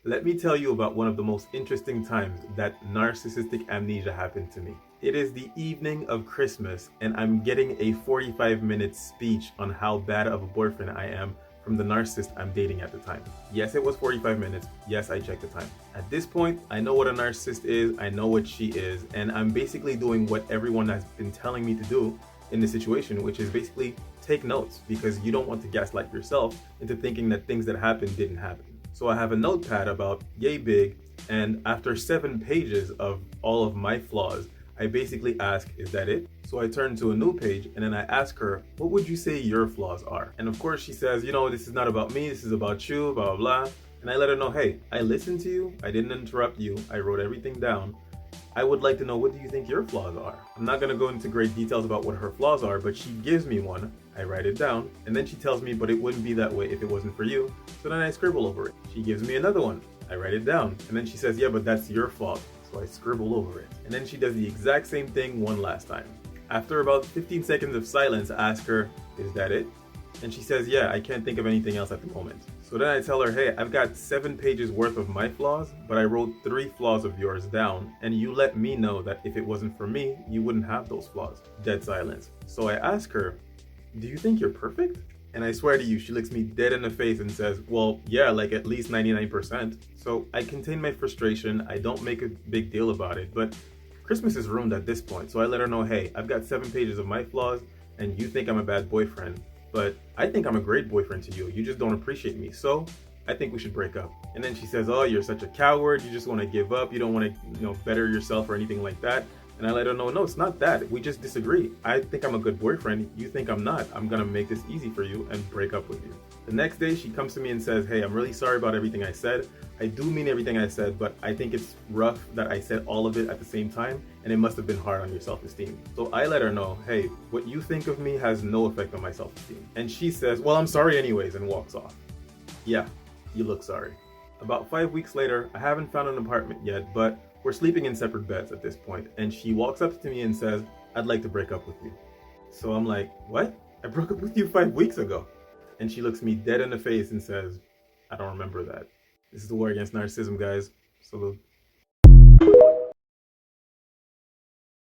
Let me tell you about one of the most interesting times that narcissistic amnesia happened to me. It is the evening of Christmas, and I'm getting a 45-minute speech on how bad of a boyfriend I am from the narcissist I'm dating at the time. Yes, it was 45 minutes. Yes, I checked the time. At this point, I know what a narcissist is, I know what she is, and I'm basically doing what everyone has been telling me to do in this situation, which is basically take notes because you don't want to gaslight yourself into thinking that things that happened didn't happen. So I have a notepad about yay big, and after 7 pages of all of my flaws, I basically ask, is that it? So I turn to a new page and then I ask her, what would you say your flaws are? And of course she says, this is not about me, this is about you, blah, blah, blah. And I let her know, hey, I listened to you, I didn't interrupt you, I wrote everything down. I would like to know, what do you think your flaws are? I'm not gonna go into great details about what her flaws are, but she gives me one, I write it down, and then she tells me, but it wouldn't be that way if it wasn't for you. So then I scribble over it. She gives me another one, I write it down, and then she says, yeah, but that's your fault. So I scribble over it. And then she does the exact same thing one last time. After about 15 seconds of silence, I ask her, is that it? And she says, yeah, I can't think of anything else at the moment. So then I tell her, hey, I've got 7 pages worth of my flaws, but I wrote 3 flaws of yours down, and you let me know that if it wasn't for me, you wouldn't have those flaws. Dead silence. So I ask her, do you think you're perfect? And I swear to you, she looks me dead in the face and says, well, yeah, like at least 99%. So I contain my frustration, I don't make a big deal about it, but Christmas is ruined at this point. So I let her know, hey, I've got 7 pages of my flaws, and you think I'm a bad boyfriend. But I think I'm a great boyfriend to you. You just don't appreciate me. So I think we should break up. And then she says, oh, you're such a coward. You just want to give up. You don't want to, better yourself or anything like that. And I let her know, no, it's not that. We just disagree. I think I'm a good boyfriend. You think I'm not. I'm going to make this easy for you and break up with you. The next day, she comes to me and says, hey, I'm really sorry about everything I said. I do mean everything I said, but I think it's rough that I said all of it at the same time, and it must have been hard on your self-esteem. So I let her know, hey, what you think of me has no effect on my self-esteem. And she says, well, I'm sorry anyways, and walks off. Yeah, you look sorry. About 5 weeks later, I haven't found an apartment yet, but we're sleeping in separate beds at this point, and she walks up to me and says, I'd like to break up with you. So I'm like, what? I broke up with you 5 weeks ago. And she looks me dead in the face and says, I don't remember that. This is the war against narcissism, guys. Salute.